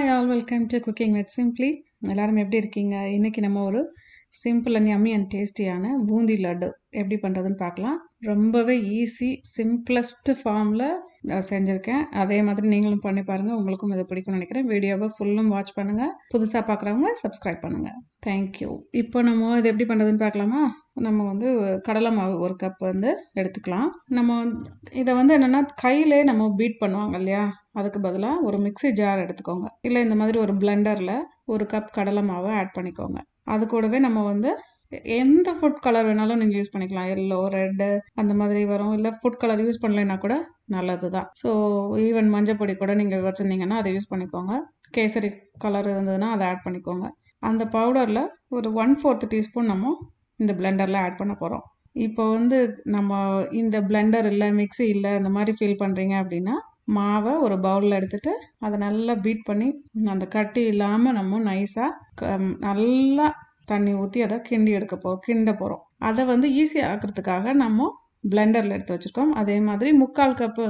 Hi all welcome to cooking with simply. எல்லாரும் எப்படி இருக்கீங்க? இன்றைக்கி நம்ம ஒரு சிம்பிள் அண்ட் யம்மி அண்ட் டேஸ்டியான பூந்தி லட்டு எப்படி பண்ணுறதுன்னு பார்க்கலாம். ரொம்பவே ஈஸி, சிம்பிளஸ்ட் ஃபார்மில் செஞ்சுருக்கேன். அதே மாதிரி நீங்களும் பண்ணி பாருங்கள், உங்களுக்கும் இதை பிடிக்கும்னு நினைக்கிறேன். வீடியோவை ஃபுல்லும் வாட்ச் பண்ணுங்கள். புதுசாக பார்க்குறவங்க சப்ஸ்கிரைப் பண்ணுங்கள். தேங்க்யூ. இப்போ நம்ம இது எப்படி பண்ணுறதுன்னு பார்க்கலாமா? நம்ம கடலை மாவு ஒரு கப் எடுத்துக்கலாம். நம்ம இதை என்னென்னா கையிலே நம்ம பீட் பண்ணுவாங்க இல்லையா, அதுக்கு பதிலாக ஒரு மிக்ஸி ஜார் எடுத்துக்கோங்க. இல்லை இந்த மாதிரி ஒரு பிளெண்டரில் ஒரு கப் கடலை மாவை ஆட் பண்ணிக்கோங்க. அது கூடவே நம்ம எந்த ஃபுட் கலர் வேணாலும் நீங்கள் யூஸ் பண்ணிக்கலாம். எல்லோ, ரெட்டு அந்த மாதிரி வரும். இல்லை ஃபுட் கலர் யூஸ் பண்ணலைன்னா கூட நல்லது தான். ஸோ ஈவன் மஞ்சள் பொடி கூட நீங்கள் வச்சுருந்தீங்கன்னா அதை யூஸ் பண்ணிக்கோங்க. கேசரி கலர் இருந்ததுன்னா அதை ஆட் பண்ணிக்கோங்க. அந்த பவுடரில் ஒரு 1/4 டீஸ்பூன் நம்ம இந்த பிளெண்டரில் ஆட் பண்ண போகிறோம். இப்போ நம்ம இந்த பிளெண்டர் இல்லை, மிக்ஸி இல்லை, அந்த மாதிரி ஃபீல் பண்ணுறீங்க அப்படின்னா மாவை ஒரு பவுலில் எடுத்துகிட்டு அதை நல்லா பீட் பண்ணி அந்த கட்டி இல்லாமல் நம்ம நைஸாக நல்லா தண்ணி ஊற்றி அதை கிண்ட போகிறோம். அதை ஈஸியாக ஆக்கிறதுக்காக நம்ம பிளெண்டரில் எடுத்து வச்சுருக்கோம். அதே மாதிரி 3/4 கப்பு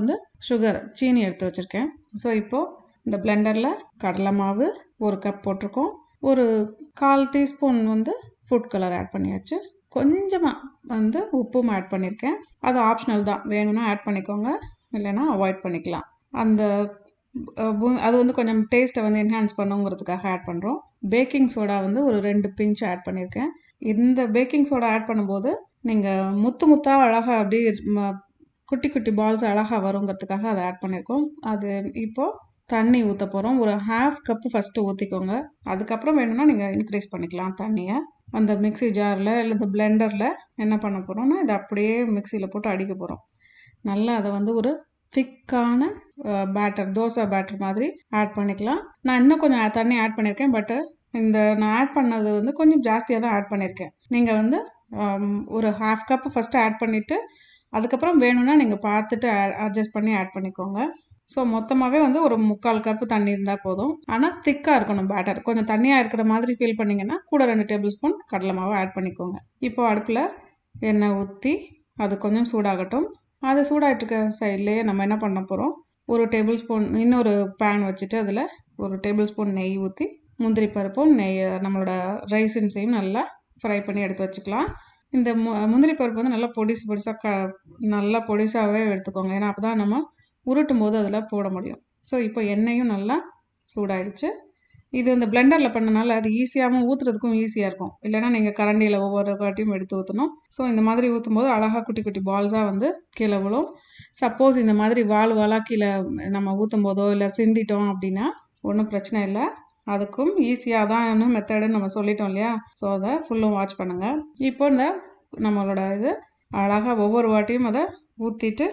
சீனி எடுத்து வச்சுருக்கேன். ஸோ இப்போது இந்த பிளெண்டரில் கடலை மாவு ஒரு கப் போட்டிருக்கோம். ஒரு 1/4 டீஸ்பூன் ஃபுட் கலர் ஆட் பண்ணியாச்சு. கொஞ்சமாக உப்பும் ஆட் பண்ணியிருக்கேன். அது ஆப்ஷனல் தான், வேணும்னா ஆட் பண்ணிக்கோங்க, இல்லைன்னா அவாய்ட் பண்ணிக்கலாம். அது கொஞ்சம் டேஸ்ட்டை என்ஹான்ஸ் பண்ணுங்கிறதுக்காக ஆட் பண்ணுறோம். பேக்கிங் சோடா ஒரு 2 பிஞ்ச் ஆட் பண்ணியிருக்கேன். இந்த பேக்கிங் சோடா ஆட் பண்ணும்போது நீங்கள் முத்தாக அழகாக அப்படியே குட்டி குட்டி பால்ஸ் அழகாக வருங்கிறதுக்காக அதை ஆட் பண்ணியிருக்கோம். அது இப்போது தண்ணி ஊற்ற போகிறோம். ஒரு 1/2 கப்பு ஃபஸ்ட்டு ஊற்றிக்கோங்க. அதுக்கப்புறம் வேணும்னா நீங்கள் இன்க்ரீஸ் பண்ணிக்கலாம் தண்ணியை. அந்த மிக்ஸி ஜாரில் இல்லை இந்த பிளெண்டரில் என்ன பண்ண போகிறோம்னா இதை அப்படியே மிக்சியில் போட்டு அடிக்க போகிறோம். நல்லா அதை ஒரு திக்கான பேட்டர், தோசை பேட்டர் மாதிரி ஆட் பண்ணிக்கலாம். நான் இன்னும் கொஞ்சம் தண்ணி ஆட் பண்ணியிருக்கேன். பட்டு நான் ஆட் பண்ணது கொஞ்சம் ஜாஸ்தியாக தான் ஆட் பண்ணியிருக்கேன். நீங்கள் ஒரு 1/2 கப்பு ஃபஸ்ட்டு ஆட் பண்ணிவிட்டு அதுக்கப்புறம் வேணும்னா நீங்கள் பார்த்துட்டு அட்ஜஸ்ட் பண்ணி ஆட் பண்ணிக்கோங்க. ஸோ மொத்தமாகவே ஒரு 3/4 கப்பு தண்ணி இருந்தால் போதும். ஆனால் திக்காக இருக்கணும் பேட்டர். கொஞ்சம் தண்ணியாக இருக்கிற மாதிரி ஃபீல் பண்ணிங்கன்னா கூட 2 டேபிள் ஸ்பூன் கடலை மாவு ஆட் பண்ணிக்கோங்க. இப்போ அடுப்பில் எண்ணெய் ஊற்றி அது கொஞ்சம் சூடாகட்டும். அது சூடாகிட்டு இருக்க சைட்லேயே நம்ம என்ன பண்ண போகிறோம், ஒரு டேபிள் ஸ்பூன் இன்னொரு பேன் வச்சுட்டு அதில் ஒரு டேபிள் ஸ்பூன் நெய் ஊற்றி முந்திரி பருப்பும் நம்மளோட ரைசின்ஸையும் நல்லா ஃப்ரை பண்ணி எடுத்து வச்சுக்கலாம். இந்த முந்திரி பருப்பு நல்லா நல்லா பொடிசாகவே எடுத்துக்கோங்க. ஏன்னா அப்போ தான் நம்ம உருட்டும் போது அதில் போட முடியும். ஸோ இப்போ எண்ணெயும் நல்லா சூடாயிடுச்சு. இது இந்த பிளெண்டரில் பண்ணனால அது ஈஸியாகவும் ஊற்றுறதுக்கும் ஈஸியாக இருக்கும். இல்லைனா நீங்கள் கரண்டியில் ஒவ்வொரு வாட்டியும் எடுத்து ஊற்றணும். ஸோ இந்த மாதிரி ஊற்றும் போது அழகாக குட்டி குட்டி பால்ஸாக கீழே விழும். சப்போஸ் இந்த மாதிரி வாளாக கீழே நம்ம ஊற்றும் போதோ இல்லை சிந்திட்டோம் அப்படின்னா ஒன்றும் பிரச்சனை இல்லை. அதுக்கும் ஈஸியாக தான் மெத்தடுன்னு நம்ம சொல்லிட்டோம் இல்லையா. ஸோ அதை ஃபுல்லும் வாட்ச் பண்ணுங்கள். இப்போ நம்மளோட இது அழகாக ஒவ்வொரு வாட்டியும் அதை ஊற்றிட்டு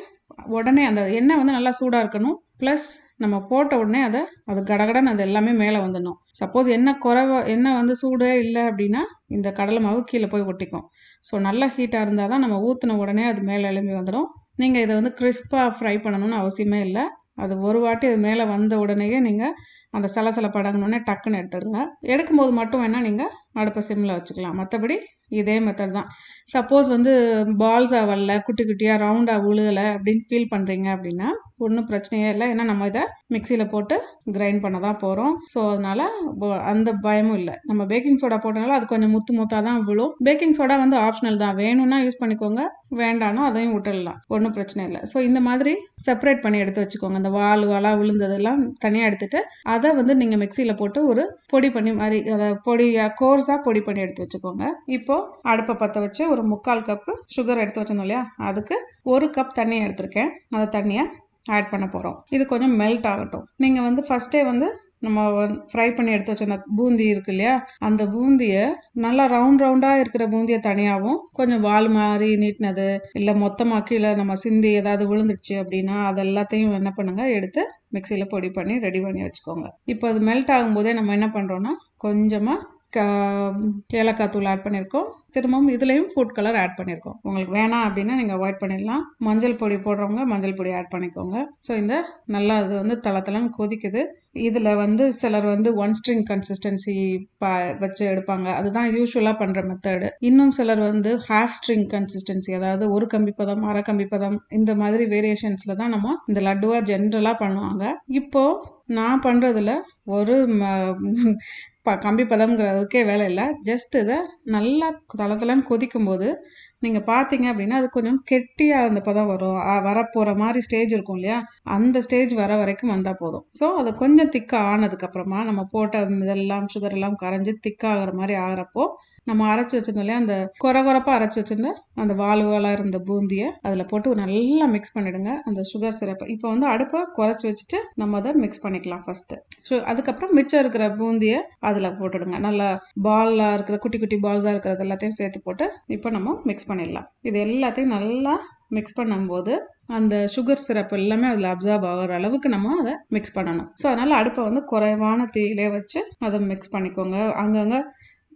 உடனே அந்த எண்ணெய் நல்லா சூடாக இருக்கணும். ப்ளஸ் நம்ம போட்ட உடனே அது கடகடன்னு அது எல்லாமே மேலே வந்துடணும். சப்போஸ் எண்ணெய் சூடே இல்லை அப்படின்னா இந்த கடலை மாவு கீழே போய் ஒட்டிக்கும். ஸோ நல்லா ஹீட்டாக இருந்தால் தான் நம்ம ஊற்றின உடனே அது மேலே எழும்பி வந்துடும். நீங்கள் இதை கிறிஸ்பாக ஃப்ரை பண்ணணும்னு அவசியமே இல்லை. அது ஒரு வாட்டி அது மேலே வந்த உடனேயே நீங்கள் அந்த சலசலப்படங்கணுன்னே டக்குன்னு எடுத்துடுங்க. எடுக்கும்போது மட்டும் வேணால் நீங்கள் அடுப்பை சிம்மில் வச்சுக்கலாம். மற்றபடி இதே மெத்தட் தான். சப்போஸ் பால்ஸாக வரல, குட்டி குட்டியாக ரவுண்டாக விழுகலை அப்படின்னு ஃபீல் பண்ணுறீங்க அப்படின்னா ஒன்றும் பிரச்சனையே இல்லை. ஏன்னா நம்ம இதை மிக்சியில் போட்டு கிரைண்ட் பண்ண தான் போகிறோம். ஸோ அதனால் அந்த பயமும் இல்லை. நம்ம பேக்கிங் சோடா போட்டனால அது கொஞ்சம் முத்தாக தான் விழும். பேக்கிங் சோடா ஆப்ஷனல் தான், வேணும்னா யூஸ் பண்ணிக்கோங்க, வேண்டானா அதையும் விட்டுடலாம், ஒன்றும் பிரச்சனை இல்லை. ஸோ இந்த மாதிரி செப்பரேட் பண்ணி எடுத்து வச்சுக்கோங்க. அந்த வாளாக விழுந்ததெல்லாம் தனியாக எடுத்துட்டு அதை நீங்கள் மிக்சியில் போட்டு ஒரு பொடி பண்ணி மாதிரி அதை கோர்ஸாக பொடி பண்ணி எடுத்து வச்சுக்கோங்க. இப்போ அடுப்பை பற்ற வச்சு ஒரு 3/4 கப்பு சுகர் எடுத்து வச்சிருந்தோம் இல்லையா, அதுக்கு 1 கப் தண்ணி எடுத்திருக்கேன். அந்த தண்ணியை ஆட் பண்ண போகிறோம். இது கொஞ்சம் மெல்ட் ஆகட்டும். நீங்கள் ஃபஸ்ட்டே நம்ம ஃப்ரை பண்ணி எடுத்து வச்ச அந்த பூந்தி இருக்கு இல்லையா, அந்த பூந்தியை நல்லா ரவுண்டாக இருக்கிற பூந்தியை தனியாகவும், கொஞ்சம் வால் மாதிரி நீட்டினது இல்லை மொத்தமாக கீழே நம்ம சிந்தி ஏதாவது விழுந்துடுச்சு அப்படின்னா அது எல்லாத்தையும் என்ன பண்ணுங்க, எடுத்து மிக்சியில் பொடி பண்ணி ரெடி பண்ணி வச்சுக்கோங்க. இப்போ அது மெல்ட் ஆகும்போதே நம்ம என்ன பண்ணுறோன்னா கொஞ்சமாக ஏலக்காய் தூள் ஆட் பண்ணியிருக்கோம். திரும்பவும் இதுலேயும் ஃபுட் கலர் ஆட் பண்ணியிருக்கோம். உங்களுக்கு வேணாம் அப்படின்னா நீங்கள் அவாய்ட் பண்ணிடலாம். மஞ்சள் பொடி போடுறவங்க மஞ்சள் பொடி ஆட் பண்ணிக்கோங்க. ஸோ இந்த நல்லா அது வந்து தளத்தளன்னு கொதிக்குது. இதில் சிலர் 1 ஸ்ட்ரிங் கன்சிஸ்டன்சி வச்சு எடுப்பாங்க. அதுதான் யூஸ்வலாக பண்ணுற மெத்தடு. இன்னும் சிலர் ஹாஃப் ஸ்ட்ரிங் கன்சிஸ்டன்சி, அதாவது ஒரு கம்பி பதம், அரை கம்பி பதம், இந்த மாதிரி வேரியேஷன்ஸில் தான் நம்ம இந்த லட்டுவா ஜென்ரலாக பண்ணுவாங்க. இப்போது நான் பண்ணுறதுல ஒரு கம்பி பதம்ங்கிறதுக்கே வேலை இல்லை. ஜஸ்ட் இதை நல்லா தளத்தலன்னு கொதிக்கும் போது நீங்கள் பார்த்தீங்க அப்படின்னா அது கொஞ்சம் கெட்டியாக அந்த பதம் வரும். வரப்போகிற மாதிரி ஸ்டேஜ் இருக்கும் இல்லையா, அந்த ஸ்டேஜ் வர வரைக்கும் வந்தால் போதும். ஸோ அது கொஞ்சம் திக்காக ஆனதுக்கப்புறமா நம்ம போட்ட இதெல்லாம் சுகர் எல்லாம் கரைஞ்சி திக்காகிற மாதிரி ஆகிறப்போ நம்ம அரைச்சி வச்சிருந்தோம் இல்லையா, அந்த குறப்பாக அரைச்சி வச்சிருந்த அந்த வாழை இருந்த பூந்தியை அதில் போட்டு நல்லா மிக்ஸ் பண்ணிவிடுங்க. அந்த சுகர் சிரப்பை இப்போ அடுப்பை குறைச்சி வச்சுட்டு நம்ம அதை மிக்ஸ் பண்ணிக்கலாம் ஃபஸ்ட்டு. ஸோ அதுக்கப்புறம் மிச்சம் இருக்கிற பூந்தியை அதில் போட்டுடுங்க. நல்லா பாலாக இருக்கிற குட்டி குட்டி பால்ஸாக இருக்கிறது எல்லாத்தையும் சேர்த்து போட்டு இப்போ நம்ம மிக்ஸ் பண்ணிடலாம். இது எல்லாத்தையும் நல்லா மிக்ஸ் பண்ணும்போது அந்த சுகர் சிரப் எல்லாமே அதில் அப்சார்ப் ஆகிற அளவுக்கு நம்ம அதை மிக்ஸ் பண்ணணும். ஸோ அதனால் அடுப்பை குறைவான தீயிலே வச்சு அதை மிக்ஸ் பண்ணிக்கோங்க. அங்கங்கே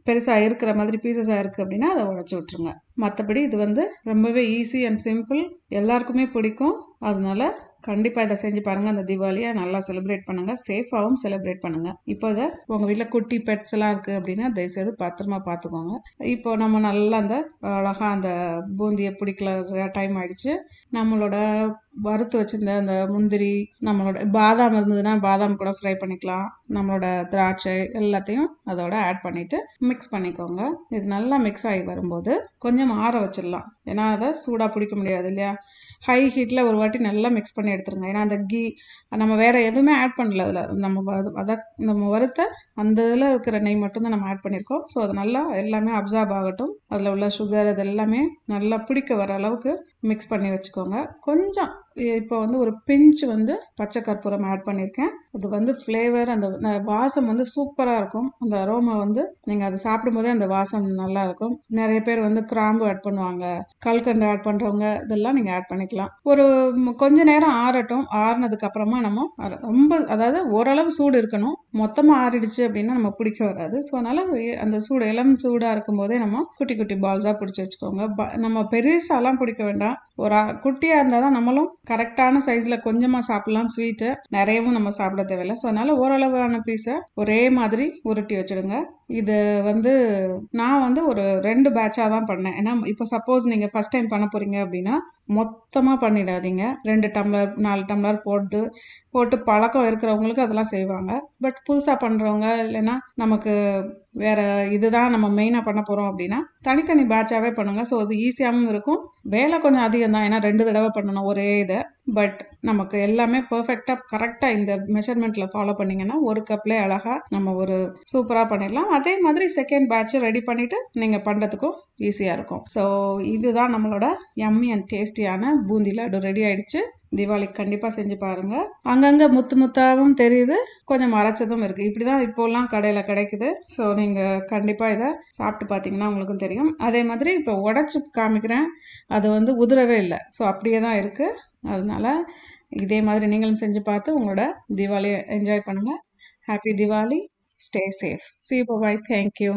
பெருசாக இருக்கிற மாதிரி பீசஸாக இருக்குது அப்படின்னா அதை உடச்சி விட்ருங்க. மற்றபடி இது ரொம்பவே ஈஸி அண்ட் சிம்பிள், எல்லாருக்குமே பிடிக்கும். அதனால கண்டிப்பாக இதை செஞ்சு பாருங்கள். அந்த தீபாவளியை நல்லா செலிப்ரேட் பண்ணுங்கள், சேஃபாகவும் செலிப்ரேட் பண்ணுங்கள். இப்போ இதை உங்கள் வீட்டில் குட்டி பெட்ஸ் எல்லாம் இருக்குது அப்படின்னா தயவுசெய்து பத்திரமா பார்த்துக்கோங்க. இப்போ நம்ம நல்லா அந்த அழகாக அந்த பூந்தியை பிடிக்கல டைம் ஆயிடுச்சு. நம்மளோட வறுத்து வச்சிருந்த அந்த முந்திரி, நம்மளோட பாதாம் இருந்ததுன்னா பாதாம் கூட ஃப்ரை பண்ணிக்கலாம். நம்மளோட திராட்சை எல்லாத்தையும் அதோட ஆட் பண்ணிவிட்டு மிக்ஸ் பண்ணிக்கோங்க. இது நல்லா மிக்ஸ் ஆகி வரும்போது கொஞ்சம் ஆற வச்சிடலாம். ஏன்னா அதை சூடாக பிடிக்க முடியாது இல்லையா. ஹை ஹீட்டில் ஒரு வாட்டி நல்லா மிக்ஸ் பண்ணி எடுத்துருங்க. ஏன்னா அந்த கீ நம்ம வேறு எதுவுமே ஆட் பண்ணல அதில். நம்ம வறுத்த அந்த இதில் இருக்கிற நெய் மட்டும்தான் நம்ம ஆட் பண்ணியிருக்கோம். ஸோ அது நல்லா எல்லாமே அப்சார்ப் ஆகட்டும். அதில் உள்ள சுகர் அது எல்லாமே நல்லா பிடிக்க வர அளவுக்கு மிக்ஸ் பண்ணி வச்சுக்கோங்க. கொஞ்சம் இப்போ ஒரு பிஞ்ச் பச்சை கற்பூரம் ஆட் பண்ணியிருக்கேன். அது ஃப்ளேவர், அந்த வாசம் சூப்பராக இருக்கும். அந்த அரோமா நீங்கள் அதை சாப்பிடும்போதே அந்த வாசம் நல்லா இருக்கும். நிறைய பேர் கிராம்பு ஆட் பண்ணுவாங்க, கல்கண்டு ஆட் பண்ணுறவங்க, இதெல்லாம் நீங்கள் ஆட் பண்ணிக்கலாம். ஒரு கொஞ்ச நேரம் ஆறட்டும். ஆறுனதுக்கு அப்புறமா நம்ம ரொம்ப, அதாவது ஓரளவு சூடு இருக்கணும். மொத்தமாக ஆறிடுச்சு அப்படின்னா நம்ம பிடிக்க வராது. ஸோ அதனால் அந்த இளம் சூடாக இருக்கும் போதே நம்ம குட்டி குட்டி பால்ஸாக பிடிச்சி வச்சுக்கோங்க. நம்ம பெருசாலாம் பிடிக்க வேண்டாம். ஒரு குட்டியாக இருந்தால் தான் நம்மளும் கரெக்டான சைஸில் கொஞ்சமாக சாப்பிட்லாம். ஸ்வீட்டு நிறையவும் நம்ம சாப்பிட தேவையில்லை. ஸோ அதனால் ஓரளவான பீஸை ஒரே மாதிரி உருட்டி வச்சுடுங்க. இது நான் ஒரு 2 பேட்சாக தான் பண்ணேன். ஏன்னா இப்போ சப்போஸ் நீங்கள் ஃபஸ்ட் டைம் பண்ண போகிறீங்க அப்படின்னா மொத்தமாக பண்ணிடாதீங்க. 2 டம்ளர் 4 டம்ளர் போட்டு பழக்கம் இருக்கிறவங்களுக்கு அதெல்லாம் செய்வாங்க. பட் புதுசாக பண்ணுறவங்க, இல்லைன்னா நமக்கு வேறு இதுதான் நம்ம மெயினாக பண்ண போகிறோம் அப்படின்னா தனித்தனி பேட்சாகவே பண்ணுங்கள். ஸோ அது ஈஸியாகவும் இருக்கும். வேலை கொஞ்சம் அதிகம் தான், ஏன்னா 2 தடவை பண்ணணும் ஒரே இதை. பட் நமக்கு எல்லாமே பர்ஃபெக்டாக கரெக்டாக இந்த மெஷர்மெண்ட்டில் ஃபாலோ பண்ணிங்கன்னா ஒரு கப்லேயே அழகாக நம்ம ஒரு சூப்பராக பண்ணிடலாம். அதே மாதிரி செகண்ட் பேட்சை ரெடி பண்ணிவிட்டு நீங்கள் பண்ணுறதுக்கும் ஈஸியாக இருக்கும். ஸோ இதுதான் நம்மளோட யம்மி அண்ட் டேஸ்டியான பூந்தி லட்டு ரெடி ஆயிடுச்சு. தீபாவளிக்கு கண்டிப்பாக செஞ்சு பாருங்கள். அங்கங்கே முத்தாகவும் தெரியுது, கொஞ்சம் மறைச்சதும் இருக்குது. இப்படி தான் இப்போலாம் கடையில் கிடைக்குது. ஸோ நீங்கள் கண்டிப்பாக இதை சாப்பிட்டு பார்த்தீங்கன்னா உங்களுக்கும் தெரியும். அதே மாதிரி இப்போ உடச்சி காமிக்கிறேன், அது உதிரவே இல்லை. ஸோ அப்படியே தான் இருக்குது. அதனால இதே மாதிரி நீங்களும் செஞ்சு பார்த்து உங்களோட தீபாவளியை என்ஜாய் பண்ணுங்கள். Happy Deepavali. Stay safe. See you. Bye. Thank you.